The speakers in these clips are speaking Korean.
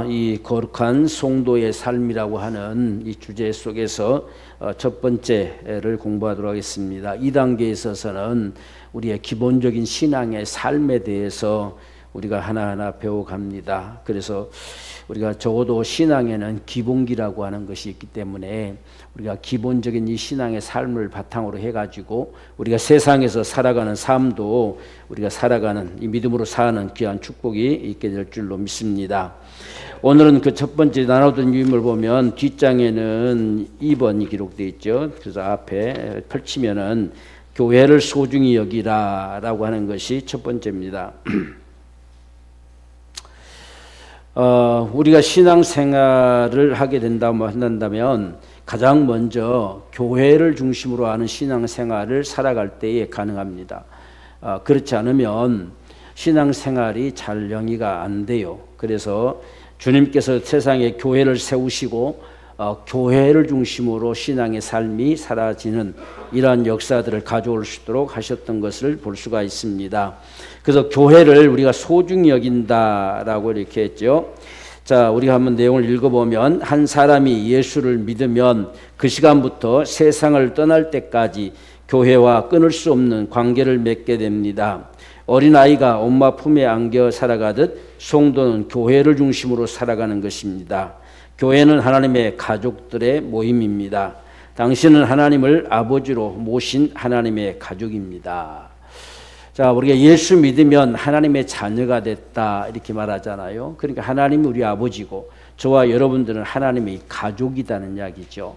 이 거룩한 성도의 삶이라고 하는 이 주제 속에서 첫 번째를 공부하도록 하겠습니다. 2단계에 있어서는 우리의 기본적인 신앙의 삶에 대해서 우리가 하나하나 배워갑니다. 그래서 우리가 적어도 신앙에는 기본기라고 하는 것이 있기 때문에 우리가 기본적인 이 신앙의 삶을 바탕으로 해가지고 우리가 세상에서 살아가는 삶도 우리가 살아가는 이 믿음으로 사는 귀한 축복이 있게 될 줄로 믿습니다. 오늘은 그 첫 번째 나누던 유임을 보면 뒷장에는 2번이 기록되어 있죠. 그래서 앞에 펼치면은 교회를 소중히 여기라 라고 하는 것이 첫 번째입니다. 우리가 신앙생활을 하게 한다면 가장 먼저 교회를 중심으로 하는 신앙생활을 살아갈 때에 가능합니다. 그렇지 않으면 신앙생활이 잘 영위가 안 돼요. 그래서 주님께서 세상에 교회를 세우시고 교회를 중심으로 신앙의 삶이 사라지는 이러한 역사들을 가져올 수 있도록 하셨던 것을 볼 수가 있습니다. 그래서 교회를 우리가 소중히 여긴다라고 이렇게 했죠. 자, 우리가 한번 내용을 읽어보면 한 사람이 예수를 믿으면 그 시간부터 세상을 떠날 때까지 교회와 끊을 수 없는 관계를 맺게 됩니다. 어린아이가 엄마 품에 안겨 살아가듯 성도는 교회를 중심으로 살아가는 것입니다. 교회는 하나님의 가족들의 모임입니다. 당신은 하나님을 아버지로 모신 하나님의 가족입니다. 자, 우리가 예수 믿으면 하나님의 자녀가 됐다 이렇게 말하잖아요. 그러니까 하나님이 우리 아버지고 저와 여러분들은 하나님의 가족이라는 이야기죠.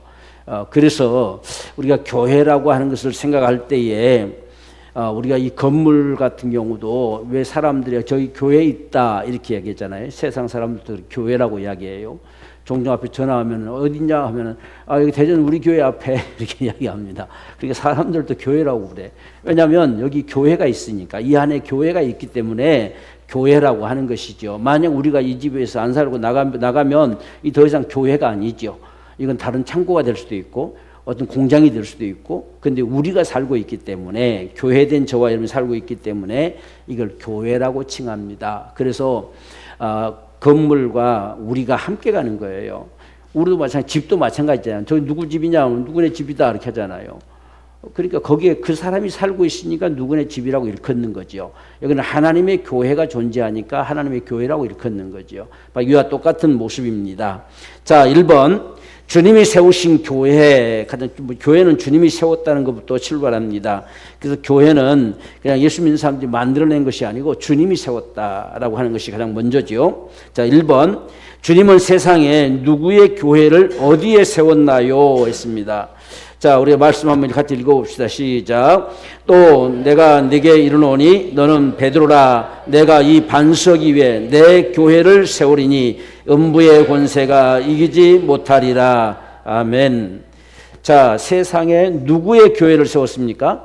그래서 우리가 교회라고 하는 것을 생각할 때에 우리가 이 건물 같은 경우도 왜 사람들이 저기 교회에 있다 이렇게 얘기하잖아요. 세상 사람들도 교회라고 이야기해요. 종종 앞에 전화하면 어디냐 하면은 여기 대전 우리 교회 앞에 이렇게 이야기합니다. 그러니까 사람들도 교회라고 그래. 왜냐하면 여기 교회가 있으니까 이 안에 교회가 있기 때문에 교회라고 하는 것이죠. 만약 우리가 이 집에서 안 살고 나가면 이 더 이상 교회가 아니죠. 이건 다른 창고가 될 수도 있고 어떤 공장이 될 수도 있고, 근데 우리가 살고 있기 때문에 교회된 저와 여러분이 살고 있기 때문에 이걸 교회라고 칭합니다. 그래서 건물과 우리가 함께 가는 거예요. 우리도 마찬가지, 집도 마찬가지잖아요. 저기 누구 집이냐 하면 누구네 집이다 이렇게 하잖아요. 그러니까 거기에 그 사람이 살고 있으니까 누구네 집이라고 일컫는 거죠. 여기는 하나님의 교회가 존재하니까 하나님의 교회라고 일컫는 거죠. 이와 똑같은 모습입니다. 자, 1번 주님이 세우신 교회, 교회는 주님이 세웠다는 것부터 출발합니다. 그래서 교회는 그냥 예수 믿는 사람들이 만들어낸 것이 아니고 주님이 세웠다라고 하는 것이 가장 먼저죠. 자, 1번 주님은 세상에 누구의 교회를 어디에 세웠나요? 했습니다. 자, 우리가 말씀 한번 같이 읽어봅시다. 시작. 또 내가 네게 이르노니 너는 베드로라. 내가 이 반석 위에 내 교회를 세우리니 음부의 권세가 이기지 못하리라. 아멘. 자, 세상에 누구의 교회를 세웠습니까?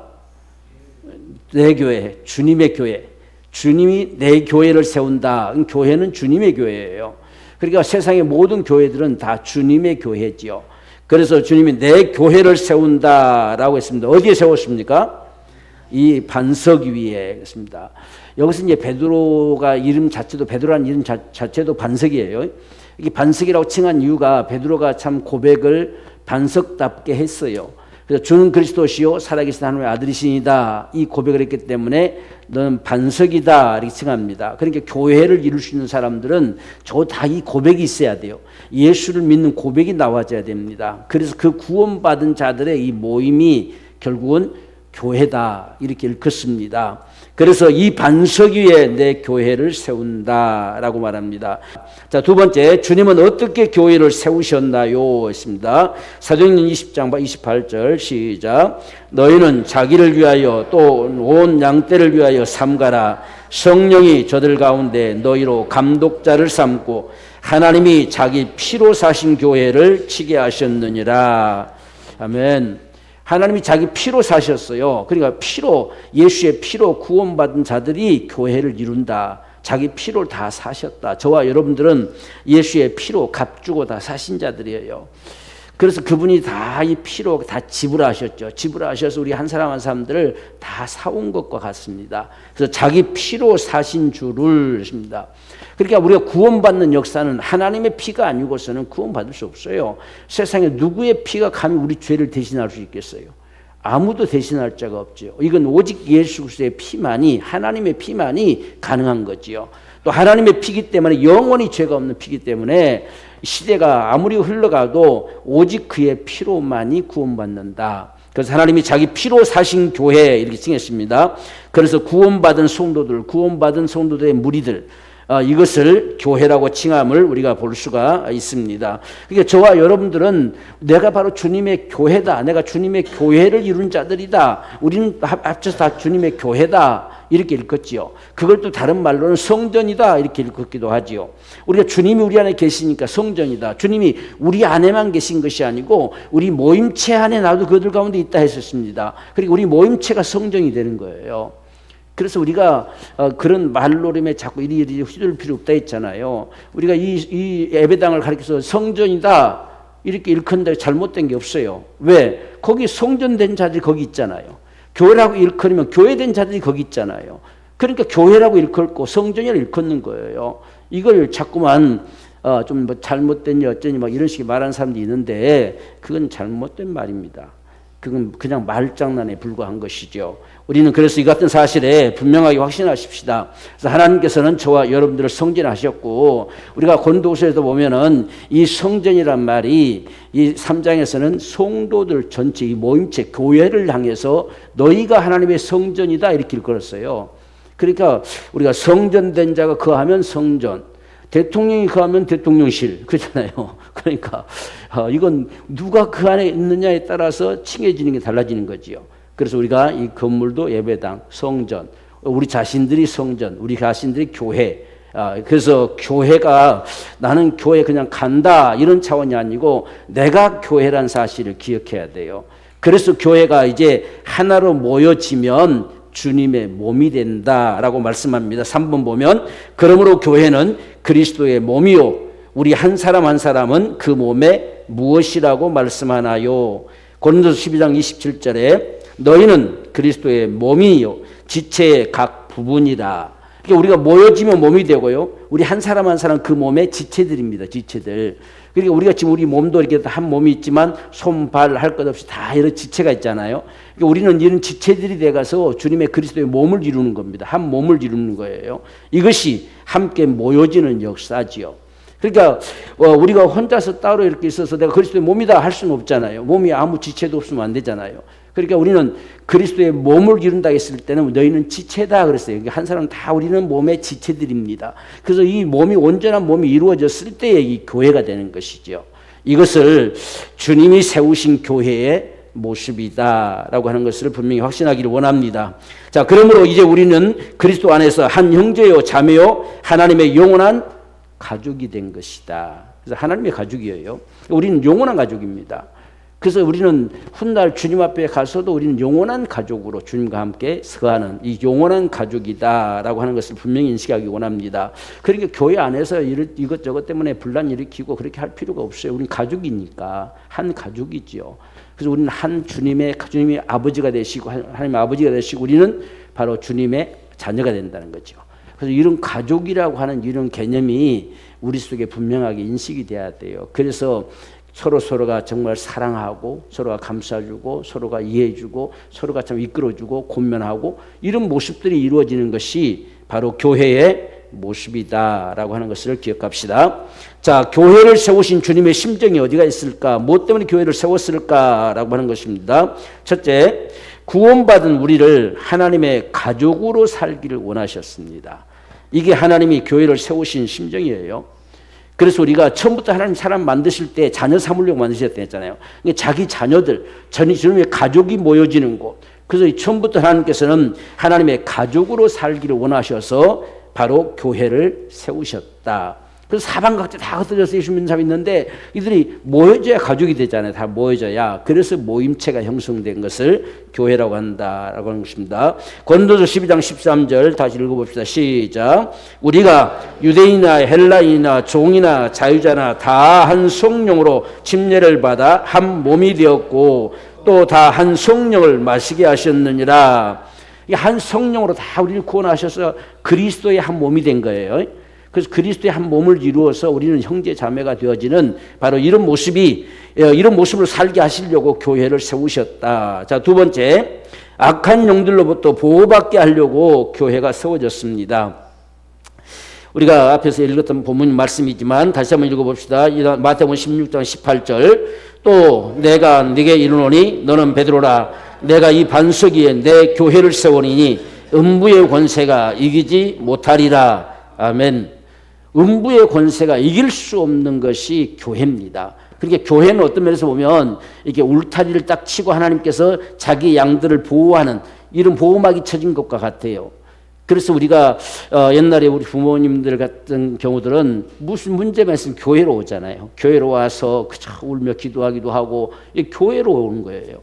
내 교회, 주님의 교회. 주님이 내 교회를 세운다. 교회는 주님의 교회예요. 그러니까 세상의 모든 교회들은 다 주님의 교회지요. 그래서 주님이 내 교회를 세운다라고 했습니다. 어디에 세웠습니까? 이 반석 위에 했습니다. 여기서 이제 베드로가 이름 자체도 베드로라는 이름 자체도 반석이에요. 이 반석이라고 칭한 이유가 베드로가 참 고백을 반석답게 했어요. 그래서 주는 그리스도시요 살아계신 하나님의 아들이시니다 이 고백을 했기 때문에 너는 반석이다 이렇게 칭합니다. 그러니까 교회를 이룰 수 있는 사람들은 저 다 이 고백이 있어야 돼요. 예수를 믿는 고백이 나와줘야 됩니다. 그래서 그 구원받은 자들의 이 모임이 결국은 교회다 이렇게 일컫습니다. 그래서 이 반석 위에 내 교회를 세운다라고 말합니다. 자, 두 번째, 주님은 어떻게 교회를 세우셨나요? 했습니다. 사도행전 20장 28절 시작. 너희는 자기를 위하여 또 온 양떼를 위하여 삼가라. 성령이 저들 가운데 너희로 감독자를 삼고 하나님이 자기 피로 사신 교회를 치게 하셨느니라. 아멘. 하나님이 자기 피로 사셨어요. 그러니까 피로, 예수의 피로 구원받은 자들이 교회를 이룬다. 자기 피로 다 사셨다. 저와 여러분들은 예수의 피로 값주고 다 사신 자들이에요. 그래서 그분이 다 이 피로 다 지불하셨죠. 지불하셔서 우리 한 사람 한 사람들을 다 사온 것과 같습니다. 그래서 자기 피로 사신 줄을 했습니다. 그러니까 우리가 구원받는 역사는 하나님의 피가 아니고서는 구원받을 수 없어요. 세상에 누구의 피가 감히 우리 죄를 대신할 수 있겠어요? 아무도 대신할 자가 없죠. 이건 오직 예수 그리스도의 피만이, 하나님의 피만이 가능한 거지요. 또 하나님의 피기 때문에, 영원히 죄가 없는 피기 때문에 시대가 아무리 흘러가도 오직 그의 피로만이 구원받는다. 그래서 하나님이 자기 피로 사신 교회 이렇게 칭했습니다. 그래서 구원받은 성도들의 무리들, 이것을 교회라고 칭함을 우리가 볼 수가 있습니다. 그러니까 저와 여러분들은 내가 바로 주님의 교회다, 내가 주님의 교회를 이룬 자들이다, 우리는 합쳐서 다 주님의 교회다, 이렇게 읽었지요. 그걸 또 다른 말로는 성전이다, 이렇게 읽기도 하지요. 우리가 주님이 우리 안에 계시니까 성전이다. 주님이 우리 안에만 계신 것이 아니고 우리 모임체 안에 나도 그들 가운데 있다 했었습니다. 그리고 우리 모임체가 성전이 되는 거예요. 그래서 우리가 그런 말노름에 자꾸 이리 휘둘릴 필요 없다 했잖아요. 우리가 이 예배당을 가리켜서 성전이다 이렇게 일컫는다 잘못된 게 없어요. 왜? 거기 성전된 자들이 거기 있잖아요. 교회라고 일컬으면 교회된 자들이 거기 있잖아요. 그러니까 교회라고 일컬고 성전이라고 일컫는 거예요. 이걸 자꾸만 좀 뭐 잘못됐니 어쩌니 막 이런 식의 말하는 사람도 있는데 그건 잘못된 말입니다. 그건 그냥 말장난에 불과한 것이죠. 우리는 그래서 이 같은 사실에 분명하게 확신하십시다. 그래서 하나님께서는 저와 여러분들을 성전하셨고, 우리가 고린도후서에도 보면은 이 성전이란 말이 이 3장에서는 성도들 전체 이 모임체 교회를 향해서 너희가 하나님의 성전이다 이렇게 읽었어요. 그러니까 우리가 성전된 자가 거하면 성전, 대통령이 거하면 대통령실, 그렇잖아요. 그러니까 이건 누가 그 안에 있느냐에 따라서 칭해지는 게 달라지는 거지요. 그래서 우리가 이 건물도 예배당, 성전, 우리 자신들이 성전, 우리 자신들이 교회. 그래서 교회가 나는 교회 그냥 간다 이런 차원이 아니고 내가 교회란 사실을 기억해야 돼요. 그래서 교회가 이제 하나로 모여지면 주님의 몸이 된다라고 말씀합니다. 3번 보면 그러므로 교회는 그리스도의 몸이요 우리 한 사람 한 사람은 그 몸에 무엇이라고 말씀하나요? 고린도서 12장 27절에 너희는 그리스도의 몸이요 지체의 각 부분이라. 그러니까 우리가 모여지면 몸이 되고요. 우리 한 사람 한 사람 그 몸의 지체들입니다. 지체들. 그러니까 우리가 지금 우리 몸도 이렇게 한 몸이 있지만 손, 발 할 것 없이 다 이런 지체가 있잖아요. 그러니까 우리는 이런 지체들이 돼가서 주님의 그리스도의 몸을 이루는 겁니다. 한 몸을 이루는 거예요. 이것이 함께 모여지는 역사지요. 그러니까 우리가 혼자서 따로 이렇게 있어서 내가 그리스도의 몸이다 할 수는 없잖아요. 몸이 아무 지체도 없으면 안 되잖아요. 그러니까 우리는 그리스도의 몸을 이룬다 했을 때는 너희는 지체다 그랬어요. 한 사람 다 우리는 몸의 지체들입니다. 그래서 이 몸이 온전한 몸이 이루어졌을 때 이 교회가 되는 것이죠. 이것을 주님이 세우신 교회의 모습이다라고 하는 것을 분명히 확신하기를 원합니다. 자, 그러므로 이제 우리는 그리스도 안에서 한 형제요 자매요 하나님의 영원한 가족이 된 것이다. 그래서 하나님의 가족이에요. 우리는 영원한 가족입니다. 그래서 우리는 훗날 주님 앞에 가서도 우리는 영원한 가족으로 주님과 함께 서하는 이 영원한 가족이다라고 하는 것을 분명히 인식하기 원합니다. 그러니까 교회 안에서 이것저것 때문에 분란 일으키고 그렇게 할 필요가 없어요. 우리는 가족이니까 한 가족이지요. 그래서 우리는 한 주님이 아버지가 되시고 하나님의 아버지가 되시고 우리는 바로 주님의 자녀가 된다는 거죠. 그래서 이런 가족이라고 하는 이런 개념이 우리 속에 분명하게 인식이 돼야 돼요. 그래서 서로가 정말 사랑하고 서로가 감싸주고 서로가 이해해주고 서로가 참 이끌어주고 권면하고 이런 모습들이 이루어지는 것이 바로 교회의 모습이다라고 하는 것을 기억합시다. 자, 교회를 세우신 주님의 심정이 어디가 있을까? 무엇 때문에 교회를 세웠을까라고 하는 것입니다. 첫째, 구원받은 우리를 하나님의 가족으로 살기를 원하셨습니다. 이게 하나님이 교회를 세우신 심정이에요. 그래서 우리가 처음부터 하나님 사람 만드실 때 자녀 삼으려고 만드셨다 했잖아요. 자기 자녀들, 주님의 가족이 모여지는 곳. 그래서 처음부터 하나님께서는 하나님의 가족으로 살기를 원하셔서 바로 교회를 세우셨다. 그래서 사방각지 다 흩어져서 예수 믿는 사람이 있는데 이들이 모여져야 가족이 되잖아요. 다 모여져야. 그래서 모임체가 형성된 것을 교회라고 한다라고 하는 것입니다. 고린도서 12장 13절 다시 읽어봅시다. 시작. 우리가 유대인이나 헬라인이나 종이나 자유자나 다 한 성령으로 침례를 받아 한 몸이 되었고 또 다 한 성령을 마시게 하셨느니라. 한 성령으로 다 우리를 구원하셔서 그리스도의 한 몸이 된 거예요. 그래서 그리스도의 한 몸을 이루어서 우리는 형제 자매가 되어지는 바로 이런 모습을 살게 하시려고 교회를 세우셨다. 자, 두 번째, 악한 영들로부터 보호받게 하려고 교회가 세워졌습니다. 우리가 앞에서 읽었던 본문 말씀이지만 다시 한번 읽어봅시다. 마태복음 16장 18절. 또 내가 네게 이르노니 너는 베드로라. 내가 이 반석 위에 내 교회를 세우리니 음부의 권세가 이기지 못하리라. 아멘. 음부의 권세가 이길 수 없는 것이 교회입니다. 그러니까 교회는 어떤 면에서 보면 이렇게 울타리를 딱 치고 하나님께서 자기 양들을 보호하는 이런 보호막이 쳐진 것과 같아요. 그래서 우리가 옛날에 우리 부모님들 같은 경우들은 무슨 문제가 있으면 교회로 오잖아요. 교회로 와서 그저 울며 기도하기도 하고 교회로 오는 거예요.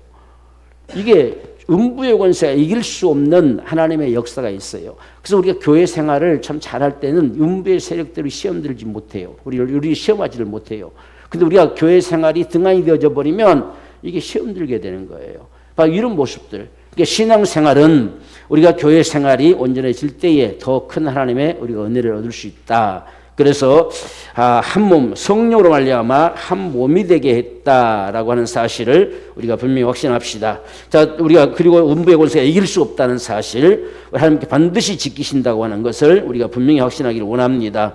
이게 음부의 권세가 이길 수 없는 하나님의 역사가 있어요. 그래서 우리가 교회 생활을 참 잘할 때는 음부의 세력들이 시험 들지 못해요. 우리 시험하지를 못해요. 근데 우리가 교회 생활이 등한이 되어져 버리면 이게 시험 들게 되는 거예요. 바로 이런 모습들. 그러니까 신앙 생활은 우리가 교회 생활이 온전해질 때에 더 큰 하나님의 우리가 은혜를 얻을 수 있다. 그래서 한 몸 성령으로 말미암아 한 몸이 되게 했다라고 하는 사실을 우리가 분명히 확신합시다. 자, 우리가 그리고 음부의 권세가 이길 수 없다는 사실, 하나님께 반드시 지키신다고 하는 것을 우리가 분명히 확신하기를 원합니다.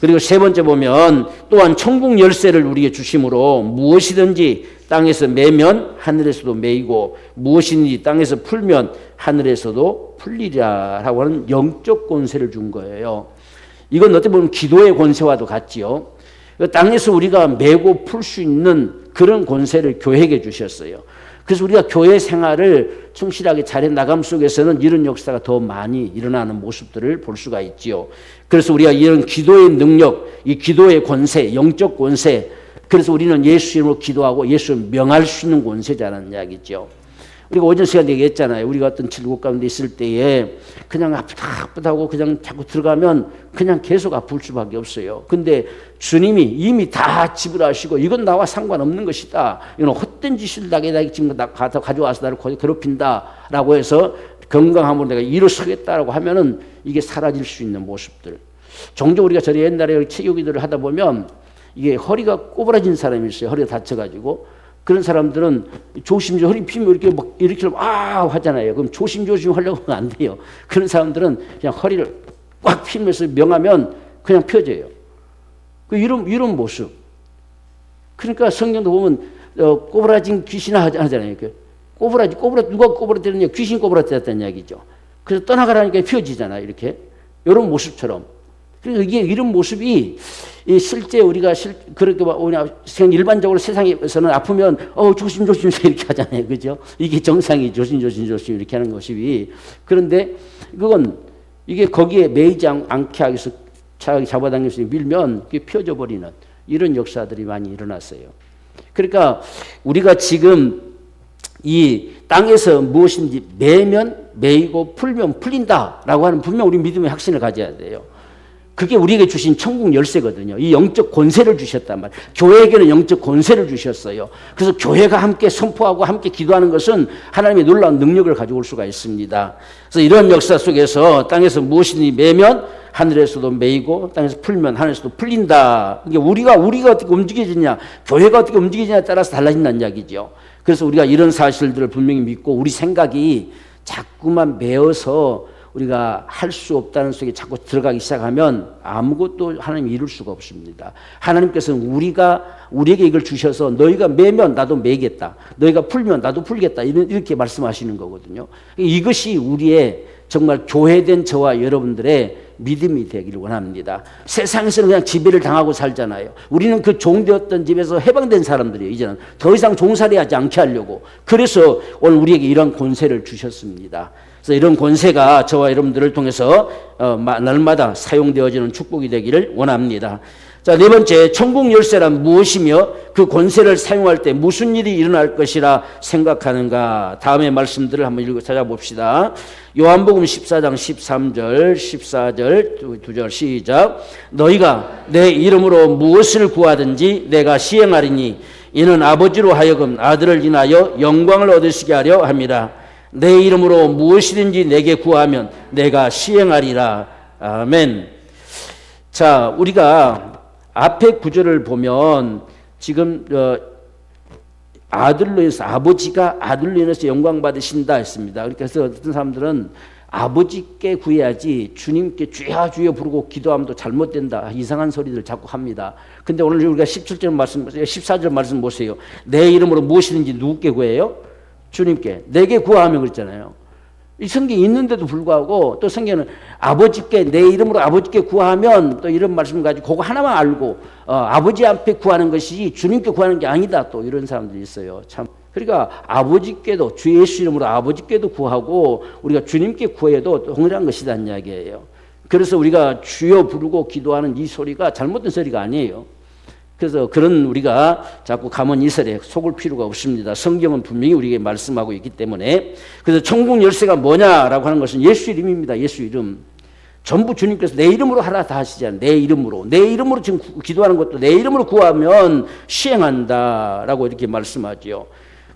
그리고 세 번째 보면 또한 천국 열쇠를 우리에게 주심으로 무엇이든지 땅에서 매면 하늘에서도 매이고 무엇이든지 땅에서 풀면 하늘에서도 풀리리라라고 하는 영적 권세를 준 거예요. 이건 어떻게 보면 기도의 권세와도 같지요. 땅에서 우리가 메고 풀 수 있는 그런 권세를 교회에게 주셨어요. 그래서 우리가 교회 생활을 충실하게 잘해 나감 속에서는 이런 역사가 더 많이 일어나는 모습들을 볼 수가 있지요. 그래서 우리가 이런 기도의 능력, 이 기도의 권세, 영적 권세, 그래서 우리는 예수 이름으로 기도하고 예수를 명할 수 있는 권세자라는 이야기죠. 우리가 오전 시간에 얘기했잖아요. 우리가 어떤 질곡 가운데 있을 때에 그냥 아프다고 그냥 자꾸 들어가면 그냥 계속 아플 수밖에 없어요. 근데 주님이 이미 다 지불하시고 이건 나와 상관없는 것이다. 이건 헛된 짓을 나게 지금 가져와서 나를 괴롭힌다라고 해서 건강함으로 내가 일어서겠다라고 하면은 이게 사라질 수 있는 모습들. 종종 우리가 저희 옛날에 체육기도를 하다 보면 이게 허리가 꼬부라진 사람이 있어요. 허리가 다쳐가지고. 그런 사람들은 조심조심 허리 피면 이렇게 하잖아요. 그럼 조심조심 하려고 하면 안 돼요. 그런 사람들은 그냥 허리를 꽉 피면서 명하면 그냥 펴져요. 이런 모습. 그러니까 성경도 보면 꼬부라진 귀신아 하잖아요. 누가 꼬부라뜨렸냐? 귀신 꼬부라뜨렸다는 이야기죠. 그래서 떠나가라니까 펴지잖아요. 이렇게 이런 모습처럼. 그러니까 이게 이런 모습이 실제 우리가 그렇게 일반적으로 세상에서는 아프면 조심조심 이렇게 하잖아요. 그죠? 이게 정상이 조심조심 이렇게 하는 것이. 그런데 그건 이게 거기에 매이지 않게 하기 위해서 잡아당겨서 밀면 그게 펴져 버리는 이런 역사들이 많이 일어났어요. 그러니까 우리가 지금 이 땅에서 무엇인지 매면 매이고 풀면 풀린다라고 하는 분명 우리 믿음의 확신을 가져야 돼요. 그게 우리에게 주신 천국 열쇠거든요. 이 영적 권세를 주셨단 말이에요. 교회에게는 영적 권세를 주셨어요. 그래서 교회가 함께 선포하고 함께 기도하는 것은 하나님의 놀라운 능력을 가져올 수가 있습니다. 그래서 이런 역사 속에서 땅에서 무엇이든지 매면 하늘에서도 매이고 땅에서 풀면 하늘에서도 풀린다. 이게 우리가 어떻게 움직여지냐, 교회가 어떻게 움직이느냐에 따라서 달라진다는 이야기죠. 그래서 우리가 이런 사실들을 분명히 믿고 우리 생각이 자꾸만 매어서 우리가 할 수 없다는 속에 자꾸 들어가기 시작하면 아무것도 하나님이 이룰 수가 없습니다. 하나님께서는 우리에게 이걸 주셔서 너희가 매면 나도 매겠다. 너희가 풀면 나도 풀겠다. 이렇게 말씀하시는 거거든요. 이것이 우리의 정말 교회된 저와 여러분들의 믿음이 되기를 원합니다. 세상에서는 그냥 지배를 당하고 살잖아요. 우리는 그 종되었던 집에서 해방된 사람들이에요. 이제는 더 이상 종살이하지 않게 하려고. 그래서 오늘 우리에게 이런 권세를 주셨습니다. 그래서 이런 권세가 저와 여러분들을 통해서 날마다 사용되어지는 축복이 되기를 원합니다. 자, 네 번째, 천국 열쇠란 무엇이며 그 권세를 사용할 때 무슨 일이 일어날 것이라 생각하는가? 다음의 말씀들을 한번 읽어 찾아봅시다. 요한복음 14장 13절, 14절, 2절 시작. 너희가 내 이름으로 무엇을 구하든지 내가 시행하리니 이는 아버지로 하여금 아들을 인하여 영광을 얻으시게 하려 함이라. 내 이름으로 무엇이든지 내게 구하면 내가 시행하리라. 아멘. 자, 우리가 앞에 구절을 보면 지금 아들로 인해서 아버지가 아들로 인해서 영광 받으신다 했습니다. 그래서 어떤 사람들은 아버지께 구해야지 주님께 주여 주여 부르고 기도하면 잘못된다, 이상한 소리들 자꾸 합니다. 근데 오늘 우리가 17절 말씀, 14절 말씀 보세요. 내 이름으로 무엇이든지 누구께 구해요? 주님께. 내게 구하면 그랬잖아요. 이 성경이 있는데도 불구하고 또 성경은 아버지께, 내 이름으로 아버지께 구하면 또 이런 말씀 가지고 그거 하나만 알고 아버지 앞에 구하는 것이 주님께 구하는 게 아니다, 또 이런 사람들이 있어요. 참. 그러니까 아버지께도, 주 예수 이름으로 아버지께도 구하고 우리가 주님께 구해도 동일한 것이라는 이야기예요. 그래서 우리가 주여 부르고 기도하는 이 소리가 잘못된 소리가 아니에요. 그래서 그런 우리가 자꾸 가문 이설에 속을 필요가 없습니다. 성경은 분명히 우리에게 말씀하고 있기 때문에. 그래서 천국 열쇠가 뭐냐라고 하는 것은 예수 이름입니다. 예수 이름. 전부 주님께서 내 이름으로 하라 다 하시잖아요. 내 이름으로. 내 이름으로 지금 기도하는 것도 내 이름으로 구하면 시행한다라고 이렇게 말씀하죠.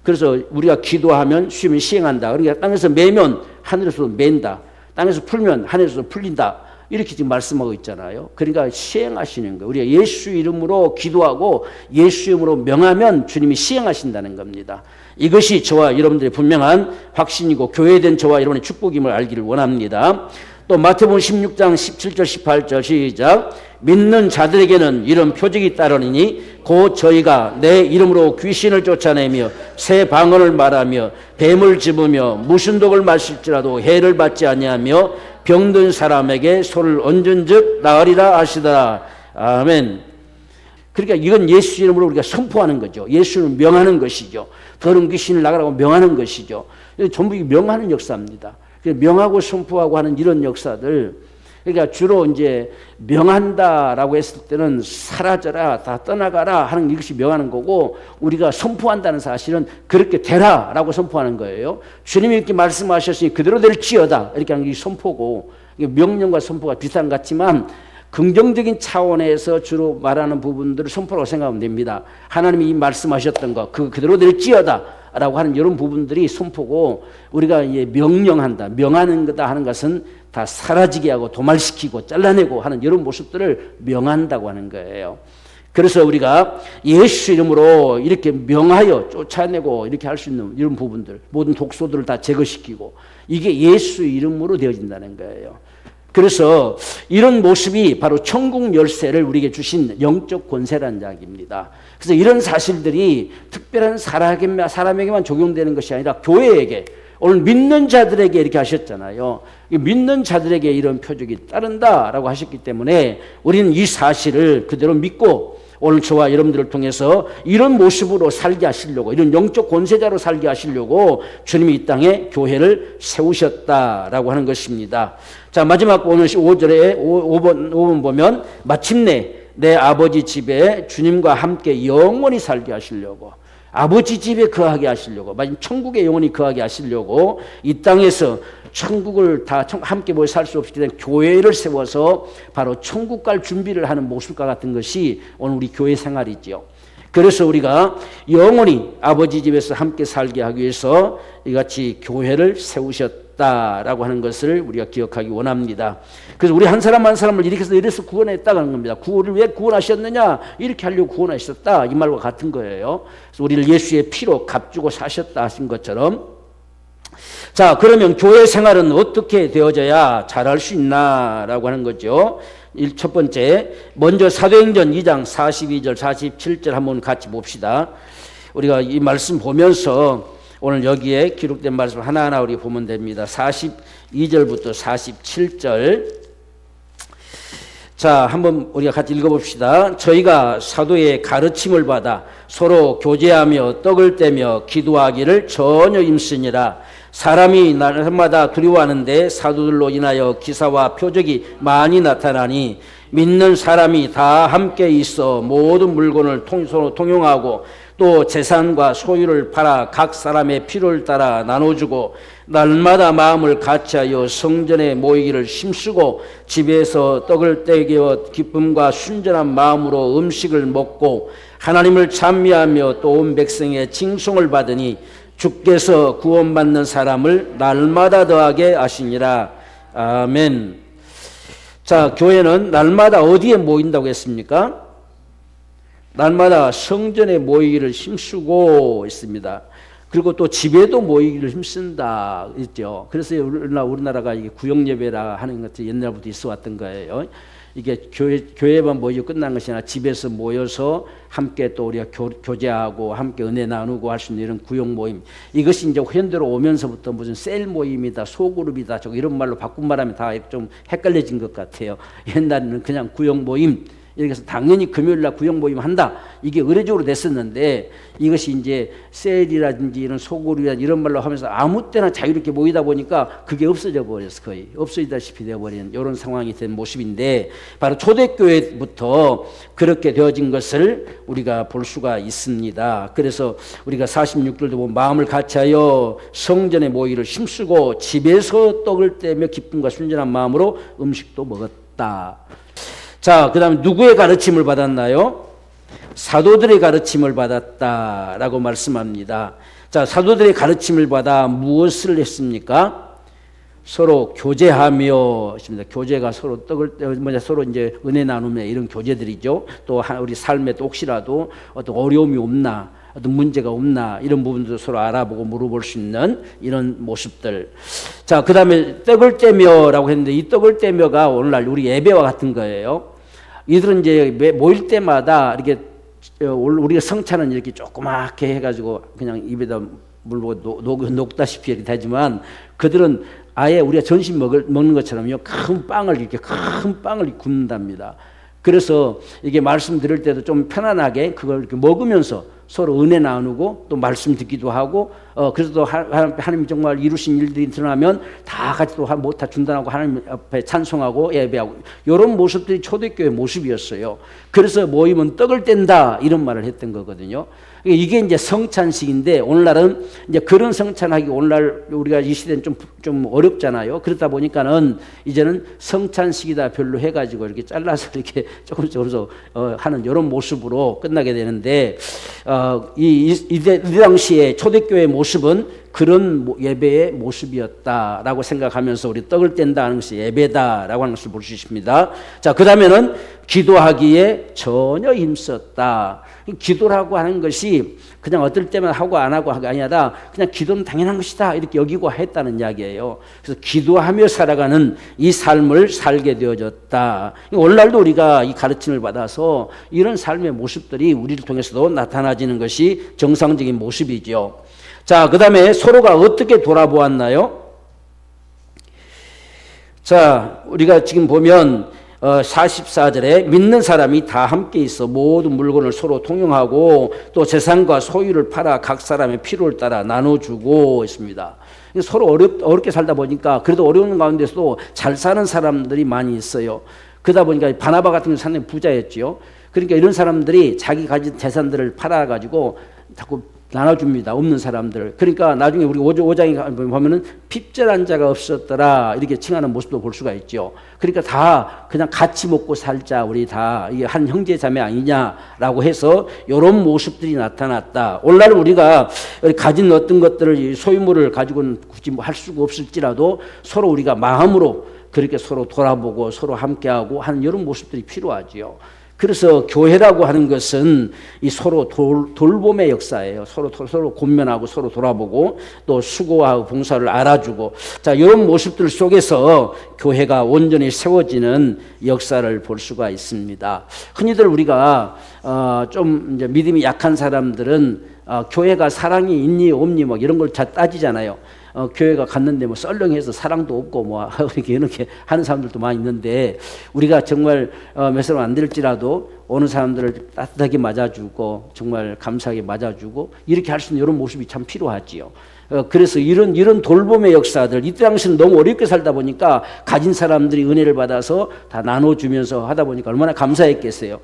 그래서 우리가 기도하면 쉬면 시행한다. 그러니까 땅에서 매면 하늘에서 맨다. 땅에서 풀면 하늘에서 풀린다. 이렇게 지금 말씀하고 있잖아요. 그러니까 시행하시는 거예요. 우리가 예수 이름으로 기도하고 예수 이름으로 명하면 주님이 시행하신다는 겁니다. 이것이 저와 여러분들의 분명한 확신이고 교회된 저와 여러분의 축복임을 알기를 원합니다. 또 마태복음 16장 17절 18절 시작. 믿는 자들에게는 이런 표적이 따르니 곧 저희가 내 이름으로 귀신을 쫓아내며 새 방언을 말하며 뱀을 집으며 무슨 독을 마실지라도 해를 받지 아니하며 병든 사람에게 손을 얹은즉 나으리라 하시더라. 아멘. 그러니까 이건 예수 이름으로 우리가 선포하는 거죠. 예수를 명하는 것이죠. 더러운 귀신을 나가라고 명하는 것이죠. 전부 명하는 역사입니다. 명하고 선포하고 하는 이런 역사들, 그러니까 주로 이제 명한다라고 했을 때는 사라져라, 다 떠나가라 하는 이것이 명하는 거고, 우리가 선포한다는 사실은 그렇게 되라라고 선포하는 거예요. 주님이 이렇게 말씀하셨으니 그대로 될지어다, 이렇게 하는 게 선포고, 명령과 선포가 비슷한 것 같지만 긍정적인 차원에서 주로 말하는 부분들을 선포라고 생각하면 됩니다. 하나님이 말씀하셨던 거 그대로 될지어다 라고 하는 이런 부분들이 선포고, 우리가 이제 명령한다, 명하는 거다 하는 것은 다 사라지게 하고 도말시키고 잘라내고 하는 이런 모습들을 명한다고 하는 거예요. 그래서 우리가 예수 이름으로 이렇게 명하여 쫓아내고 이렇게 할 수 있는 이런 부분들, 모든 독소들을 다 제거시키고, 이게 예수 이름으로 되어진다는 거예요. 그래서 이런 모습이 바로 천국 열쇠를 우리에게 주신 영적 권세라는 이야기입니다. 그래서 이런 사실들이 특별한 사람에게만 적용되는 것이 아니라 교회에게, 오늘 믿는 자들에게 이렇게 하셨잖아요. 믿는 자들에게 이런 표적이 따른다라고 하셨기 때문에 우리는 이 사실을 그대로 믿고 오늘 저와 여러분들을 통해서 이런 모습으로 살게 하시려고, 이런 영적 권세자로 살게 하시려고 주님이 이 땅에 교회를 세우셨다라고 하는 것입니다. 자, 마지막 오늘 5번 보면 마침내 내 아버지 집에 주님과 함께 영원히 살게 하시려고, 아버지 집에 거하게 하시려고, 마지막 천국에 영원히 거하게 하시려고 이 땅에서 천국을 다 함께 모여 살 수 없기 때문에 교회를 세워서 바로 천국 갈 준비를 하는 모습과 같은 것이 오늘 우리 교회 생활이죠. 그래서 우리가 영원히 아버지 집에서 함께 살게 하기 위해서 이같이 교회를 세우셨다라고 하는 것을 우리가 기억하기 원합니다. 그래서 우리 한 사람 한 사람을 이래서 구원했다는 겁니다. 구원을 왜 구원하셨느냐? 이렇게 하려고 구원하셨다, 이 말과 같은 거예요. 그래서 우리를 예수의 피로 값주고 사셨다 하신 것처럼, 자, 그러면 교회 생활은 어떻게 되어져야 잘할 수 있나라고 하는 거죠. 첫 번째, 먼저 사도행전 2장 42절 47절 한번 같이 봅시다. 우리가 이 말씀 보면서 오늘 여기에 기록된 말씀 하나하나 우리 보면 됩니다. 42절부터 47절. 자, 한번 우리가 같이 읽어봅시다. 저희가 사도의 가르침을 받아 서로 교제하며 떡을 떼며 기도하기를 전혀 힘쓰니라. 사람이 날마다 두려워하는데 사도들로 인하여 기사와 표적이 많이 나타나니 믿는 사람이 다 함께 있어 모든 물건을 서로 통용하고 또 재산과 소유를 팔아 각 사람의 필요를 따라 나눠주고 날마다 마음을 같이하여 성전에 모이기를 힘쓰고 집에서 떡을 떼겨 기쁨과 순전한 마음으로 음식을 먹고 하나님을 찬미하며 또 온 백성의 칭송을 받으니 주께서 구원받는 사람을 날마다 더하게 하시니라. 아멘. 자, 교회는 날마다 어디에 모인다고 했습니까? 날마다 성전에 모이기를 힘쓰고 있습니다. 그리고 또 집에도 모이기를 힘쓴다 있죠. 그래서 우리나라가 이게 구역예배라 하는 것이 옛날부터 있어 왔던 거예요. 이게 교회만 모이고 끝난 것이 아니라 집에서 모여서 함께 또 우리가 교제하고 함께 은혜 나누고 할 수 있는 이런 구역 모임. 이것이 이제 현대로 오면서부터 무슨 셀 모임이다, 소그룹이다, 저거 이런 말로 바꾼 말하면 다 좀 헷갈려진 것 같아요. 옛날에는 그냥 구역 모임. 이렇게 해서 당연히 금요일날 구역 모임 한다. 이게 의례적으로 됐었는데 이것이 이제 셀이라든지 이런 소그룹이라든지 이런 말로 하면서 아무 때나 자유롭게 모이다 보니까 그게 없어져 버렸어. 거의 없어지다시피 되어버린 이런 상황이 된 모습인데 바로 초대교회부터 그렇게 되어진 것을 우리가 볼 수가 있습니다. 그래서 우리가 46절도 보면 마음을 같이하여 성전에 모이기를 힘쓰고 집에서 떡을 떼며 기쁨과 순전한 마음으로 음식도 먹었다. 자, 그 다음 누구의 가르침을 받았나요? 사도들의 가르침을 받았다라고 말씀합니다. 자, 사도들의 가르침을 받아 무엇을 했습니까? 서로 교제하며 있습니다. 교제가 서로 서로 이제 은혜 나누며 이런 교제들이죠. 또 우리 삶에 또 혹시라도 어떤 어려움이 없나, 어떤 문제가 없나 이런 부분도 서로 알아보고 물어볼 수 있는 이런 모습들. 자, 그 다음에 떡을 떼며라고 했는데 이 떡을 떼며가 오늘날 우리 예배와 같은 거예요. 이들은 이제 모일 때마다 이렇게 우리가 성찬은 이렇게 조그맣게 해가지고 그냥 입에다 물 녹다시피 이렇게 되지만 그들은 아예 우리가 점심 먹는 것처럼요 큰 빵을 이렇게 굽는답니다. 그래서 이게 말씀 들을 때도 좀 편안하게 그걸 이렇게 먹으면서 서로 은혜 나누고 또 말씀 듣기도 하고 그래서 또 하나님 정말 이루신 일들이 드러나면 다 같이 또 다 중단하고 하나님 앞에 찬송하고 예배하고 이런 모습들이 초대교회 모습이었어요. 그래서 모이면 떡을 뗀다 이런 말을 했던 거거든요. 이게 이제 성찬식인데 오늘날은 이제 그런 성찬하기 오늘날 우리가 이 시대는 좀 어렵잖아요. 그러다 보니까는 이제는 성찬식이다 별로 해가지고 이렇게 잘라서 이렇게 조금씩 하는 이런 모습으로 끝나게 되는데 이 당시에 초대교회의 모습은 그런 예배의 모습이었다라고 생각하면서 우리 떡을 뗀다는 것이 예배다라고 하는 것을 볼 수 있습니다. 자, 그 다음에는 기도하기에 전혀 힘썼다. 기도라고 하는 것이 그냥 어떨 때만 하고 안 하고 하가 아니라 그냥 기도는 당연한 것이다 이렇게 여기고 했다는 이야기예요. 그래서 기도하며 살아가는 이 삶을 살게 되어졌다. 오늘날도 우리가 이 가르침을 받아서 이런 삶의 모습들이 우리를 통해서도 나타나지는 것이 정상적인 모습이죠. 자, 그 다음에 서로가 어떻게 돌아보았나요? 자, 우리가 지금 보면 44절에 믿는 사람이 다 함께 있어 모든 물건을 서로 통용하고 또 재산과 소유를 팔아 각 사람의 필요를 따라 나눠주고 있습니다. 서로 어렵게 살다 보니까 그래도 어려운 가운데서도 잘 사는 사람들이 많이 있어요. 그러다 보니까 바나바 같은 경우는 상당히 부자였죠. 그러니까 이런 사람들이 자기 가진 재산들을 팔아가지고 자꾸 나눠줍니다. 없는 사람들. 그러니까 나중에 우리 5장에 보면은 핍절한 자가 없었더라 이렇게 칭하는 모습도 볼 수가 있죠. 그러니까 다 그냥 같이 먹고 살자 우리 다 이게 한 형제 자매 아니냐라고 해서 이런 모습들이 나타났다. 오늘날 우리가 가진 어떤 것들을 소유물을 가지고는 굳이 뭐 할 수가 없을지라도 서로 우리가 마음으로 그렇게 서로 돌아보고 서로 함께하고 하는 이런 모습들이 필요하지요. 그래서 교회라고 하는 것은 이 서로 돌봄의 역사예요. 서로 권면하고 서로 돌아보고 또 수고하고 봉사를 알아주고 자 이런 모습들 속에서 교회가 온전히 세워지는 역사를 볼 수가 있습니다. 흔히들 우리가 좀 이제 믿음이 약한 사람들은 교회가 사랑이 있니 없니 뭐 이런 걸 잘 따지잖아요. 교회가 갔는데 뭐 썰렁해서 사랑도 없고 뭐 이렇게 하는 사람들도 많이 있는데 우리가 정말 몇 사람 안 될지라도 오는 사람들을 따뜻하게 맞아주고 정말 감사하게 맞아주고 이렇게 할 수 있는 이런 모습이 참 필요하지요. 그래서 이런 돌봄의 역사들, 이때 당시는 너무 어렵게 살다 보니까 가진 사람들이 은혜를 받아서 다 나눠주면서 하다 보니까 얼마나 감사했겠어요.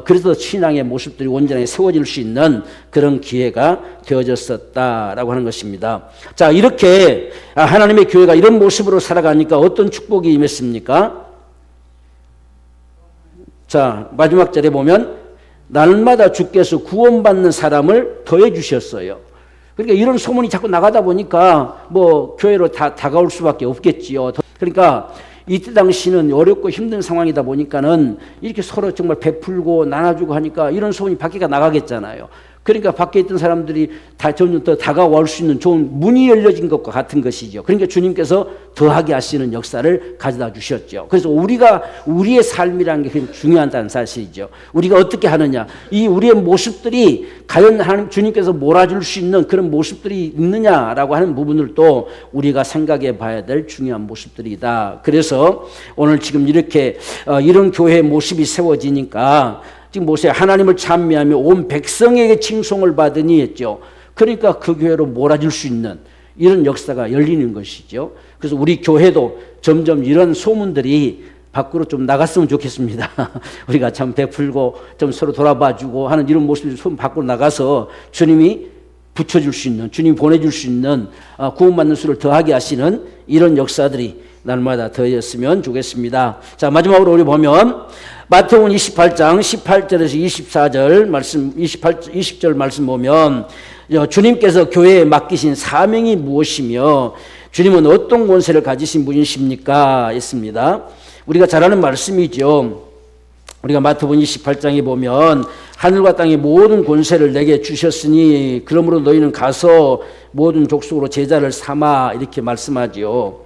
그래서 신앙의 모습들이 온전하게 세워질 수 있는 그런 기회가 되어졌었다라고 하는 것입니다. 자, 이렇게 하나님의 교회가 이런 모습으로 살아가니까 어떤 축복이 임했습니까? 자, 마지막 절에 보면 날마다 주께서 구원받는 사람을 더해 주셨어요. 그러니까 이런 소문이 자꾸 나가다 보니까 뭐 교회로 다가올 수밖에 없겠지요. 그러니까 이때 당시는 어렵고 힘든 상황이다 보니까는 이렇게 서로 정말 베풀고 나눠주고 하니까 이런 소문이 밖에 나가겠잖아요. 그러니까 밖에 있던 사람들이 점점 더 다가올 수 있는 좋은 문이 열려진 것과 같은 것이죠. 그러니까 주님께서 더하게 하시는 역사를 가져다 주셨죠. 그래서 우리의 삶이라는 게 중요하다는 사실이죠. 우리가 어떻게 하느냐, 이 우리의 모습들이 과연 하나님 주님께서 몰아줄 수 있는 그런 모습들이 있느냐라고 하는 부분들도 우리가 생각해 봐야 될 중요한 모습들이다. 그래서 오늘 지금 이렇게 이런 교회의 모습이 세워지니까 지금 보세요. 하나님을 찬미하며 온 백성에게 칭송을 받으니 했죠. 그러니까 그 교회로 몰아줄 수 있는 이런 역사가 열리는 것이죠. 그래서 우리 교회도 점점 이런 소문들이 밖으로 좀 나갔으면 좋겠습니다. 우리가 참 베풀고 좀 서로 돌아봐주고 하는 이런 모습이 소문 밖으로 나가서 주님이 붙여줄 수 있는, 주님이 보내줄 수 있는 구원받는 수를 더하게 하시는 이런 역사들이 날마다 더해졌으면 좋겠습니다. 자, 마지막으로 우리 보면 마태복음 28장 18절에서 24절 말씀, 20절 말씀 보면 주님께서 교회에 맡기신 사명이 무엇이며 주님은 어떤 권세를 가지신 분이십니까? 했습니다. 우리가 잘 아는 말씀이죠. 우리가 마태복음 28장에 보면 하늘과 땅의 모든 권세를 내게 주셨으니 그러므로 너희는 가서 모든 족속으로 제자를 삼아 이렇게 말씀하지요.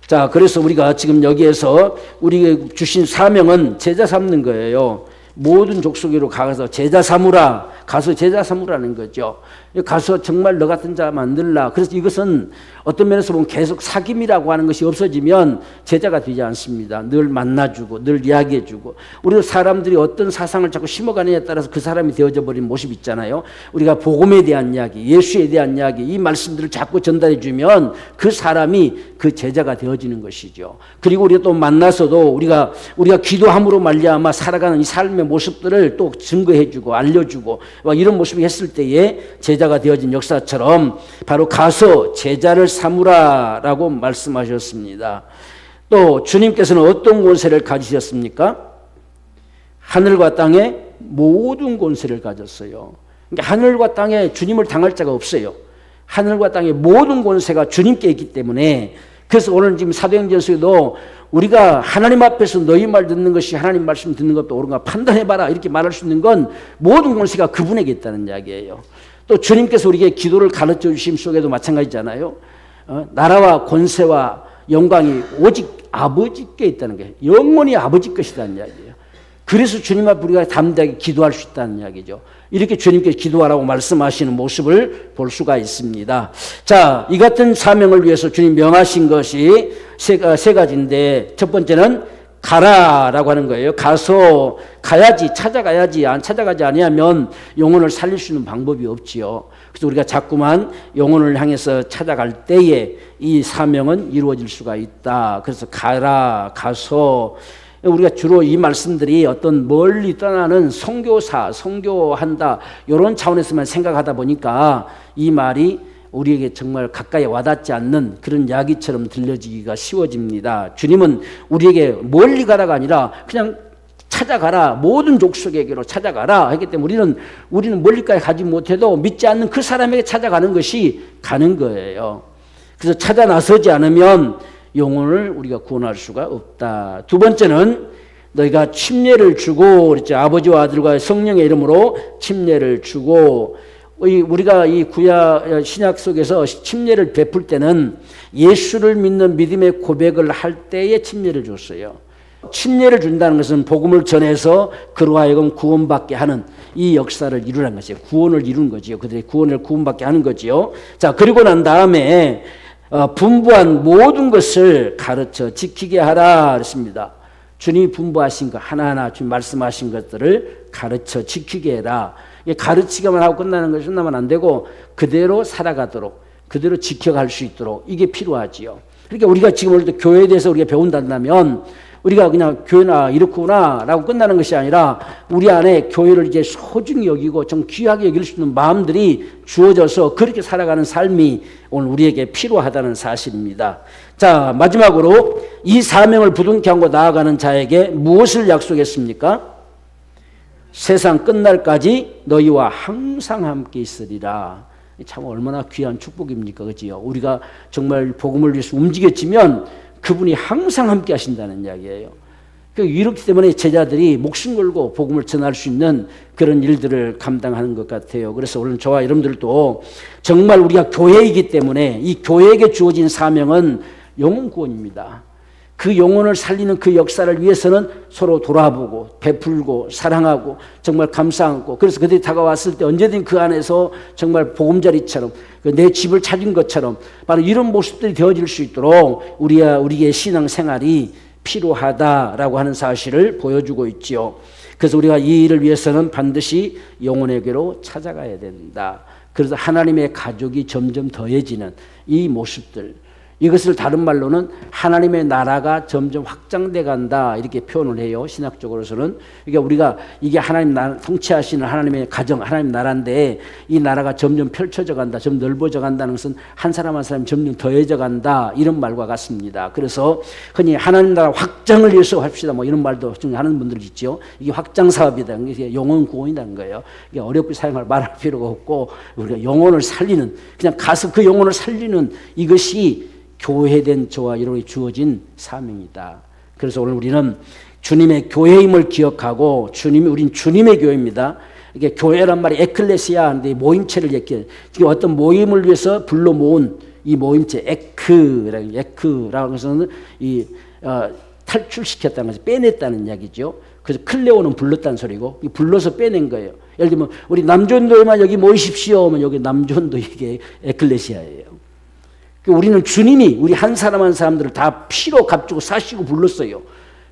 자, 그래서 우리가 지금 여기에서 우리 주신 사명은 제자 삼는 거예요. 모든 족속으로 가서 제자 삼으라. 가서 제자 삼으라는 거죠. 가서 정말 너 같은 자 만들라. 그래서 이것은 어떤 면에서 보면 계속 사귐이라고 하는 것이 없어지면 제자가 되지 않습니다. 늘 만나주고 늘 이야기해주고 우리 사람들이 어떤 사상을 자꾸 심어가느냐에 따라서 그 사람이 되어져 버린 모습 있잖아요. 우리가 복음에 대한 이야기, 예수에 대한 이야기, 이 말씀들을 자꾸 전달해주면 그 사람이 그 제자가 되어지는 것이죠. 그리고 우리가 또 만나서도 우리가 기도함으로 말미암아 살아가는 이 삶의 모습들을 또 증거해주고 알려주고 이런 모습이 했을 때에 제자가 되어진 역사처럼 바로 가서 제자를 삼으라라고 말씀하셨습니다. 또 주님께서는 어떤 권세를 가지셨습니까? 하늘과 땅의 모든 권세를 가졌어요. 그러니까 하늘과 땅에 주님을 당할 자가 없어요. 하늘과 땅의 모든 권세가 주님께 있기 때문에 그래서 오늘 지금 사도행전에서도 우리가 하나님 앞에서 너희 말 듣는 것이 하나님 말씀 듣는 것도 옳은가 판단해봐라 이렇게 말할 수 있는 건 모든 권세가 그분에게 있다는 이야기예요. 또 주님께서 우리에게 기도를 가르쳐 주심 속에도 마찬가지잖아요. 나라와 권세와 영광이 오직 아버지께 있다는 게 영원히 아버지 것이라는 이야기예요. 그래서 주님 앞에 우리가 담대하게 기도할 수 있다는 이야기죠. 이렇게 주님께 기도하라고 말씀하시는 모습을 볼 수가 있습니다. 자, 이 같은 사명을 위해서 주님 명하신 것이 세 가지인데 첫 번째는 가라라고 하는 거예요. 가서 가야지, 찾아가야지. 안 찾아가지 아니하면 영혼을 살릴 수 있는 방법이 없지요. 그래서 우리가 자꾸만 영혼을 향해서 찾아갈 때에 이 사명은 이루어질 수가 있다. 그래서 가라, 가서 우리가 주로 이 말씀들이 어떤 멀리 떠나는 선교사, 선교한다 이런 차원에서만 생각하다 보니까 이 말이 우리에게 정말 가까이 와닿지 않는 그런 이야기처럼 들려지기가 쉬워집니다. 주님은 우리에게 멀리 가라가 아니라 그냥 찾아가라, 모든 족속에게로 찾아가라 하기 때문에 우리는 멀리까지 가지 못해도 믿지 않는 그 사람에게 찾아가는 것이 가는 거예요. 그래서 찾아 나서지 않으면 영혼을 우리가 구원할 수가 없다. 두 번째는 너희가 침례를 주고 그랬죠. 아버지와 아들과 성령의 이름으로 침례를 주고 우리가 이 구약 신약 속에서 침례를 베풀 때는 예수를 믿는 믿음의 고백을 할 때에 침례를 줬어요. 침례를 준다는 것은 복음을 전해서 그로 하여금 구원받게 하는 이 역사를 이루라는 것이에요. 구원을 이루는 거지요. 그들의 구원받게 하는 거지요. 자, 그리고 난 다음에 분부한 모든 것을 가르쳐 지키게 하라 그랬습니다. 주님이 분부하신 것 하나하나 주님 말씀하신 것들을 가르쳐 지키게 해라. 가르치기만 하고 끝나면 안 되고 그대로 살아가도록 그대로 지켜갈 수 있도록 이게 필요하지요. 그러니까 우리가 지금 오늘도 교회에 대해서 우리가 배운다면 우리가 그냥 교회나 이렇구나 라고 끝나는 것이 아니라 우리 안에 교회를 이제 소중히 여기고 좀 귀하게 여길 수 있는 마음들이 주어져서 그렇게 살아가는 삶이 오늘 우리에게 필요하다는 사실입니다. 자, 마지막으로 이 사명을 부둥켜 안고 나아가는 자에게 무엇을 약속했습니까? 세상 끝날까지 너희와 항상 함께 있으리라. 참 얼마나 귀한 축복입니까? 그지요? 우리가 정말 복음을 위해서 움직였지면 그분이 항상 함께 하신다는 이야기예요. 이렇기 때문에 제자들이 목숨 걸고 복음을 전할 수 있는 그런 일들을 감당하는 것 같아요. 그래서 오늘 저와 여러분들도 정말 우리가 교회이기 때문에 이 교회에게 주어진 사명은 영혼 구원입니다. 그 영혼을 살리는 그 역사를 위해서는 서로 돌아보고 베풀고 사랑하고 정말 감사하고 그래서 그들이 다가왔을 때 언제든 그 안에서 정말 보금자리처럼 내 집을 찾은 것처럼 바로 이런 모습들이 되어질 수 있도록 우리의 신앙생활이 필요하다라고 하는 사실을 보여주고 있지요. 그래서 우리가 이 일을 위해서는 반드시 영혼에게로 찾아가야 된다. 그래서 하나님의 가족이 점점 더해지는 이 모습들, 이것을 다른 말로는 하나님의 나라가 점점 확장돼 간다 이렇게 표현을 해요. 신학적으로서는. 그러니까 우리가 이게 하나님 통치하시는 하나님의 가정, 하나님 나라인데 이 나라가 점점 펼쳐져 간다, 점점 넓어져 간다는 것은 한 사람 한 사람이 점점 더해져 간다 이런 말과 같습니다. 그래서 흔히 하나님 나라 확장을 위해서 합시다 뭐 이런 말도 하는 분들 있죠. 이게 확장 사업이다. 이게 영혼 구원이라는 거예요. 이게 어렵게 말할 필요가 없고 우리가 영혼을 살리는 그냥 가서 그 영혼을 살리는 이것이 교회된 저와 여러분이 주어진 사명이다. 그래서 오늘 우리는 주님의 교회임을 기억하고 우린 주님의 교회입니다. 이게 교회란 말이 에클레시아 하는데 모임체를 얘기해요. 어떤 모임을 위해서 불러 모은 이 모임체 에크라고 해서는 탈출시켰다는 거죠. 빼냈다는 이야기죠. 그래서 클레오는 불렀다는 소리고 불러서 빼낸 거예요. 예를 들면 우리 남존도에만 여기 모이십시오 하면 여기 남존도 이게 에클레시아예요. 우리는 주님이 우리 한 사람 한 사람들을 다 피로 값주고 사시고 불렀어요.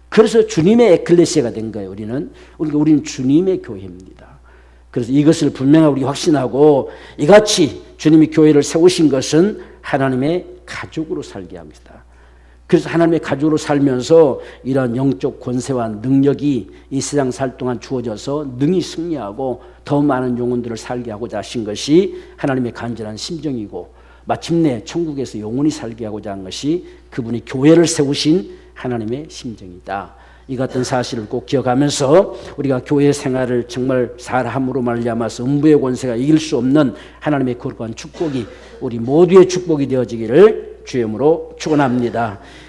그래서 주님의 에클레시아가 된 거예요. 우리는 주님의 교회입니다. 그래서 이것을 분명하게 우리 확신하고 이같이 주님이 교회를 세우신 것은 하나님의 가족으로 살게 합니다. 그래서 하나님의 가족으로 살면서 이런 영적 권세와 능력이 이 세상 살 동안 주어져서 능히 승리하고 더 많은 영혼들을 살게 하고자 하신 것이 하나님의 간절한 심정이고 마침내 천국에서 영원히 살게 하고자 한 것이 그분이 교회를 세우신 하나님의 심정이다. 이 같은 사실을 꼭 기억하면서 우리가 교회 생활을 정말 잘함으로 말미암아서 음부의 권세가 이길 수 없는 하나님의 거룩한 축복이 우리 모두의 축복이 되어지기를 주의 이름으로 축원합니다.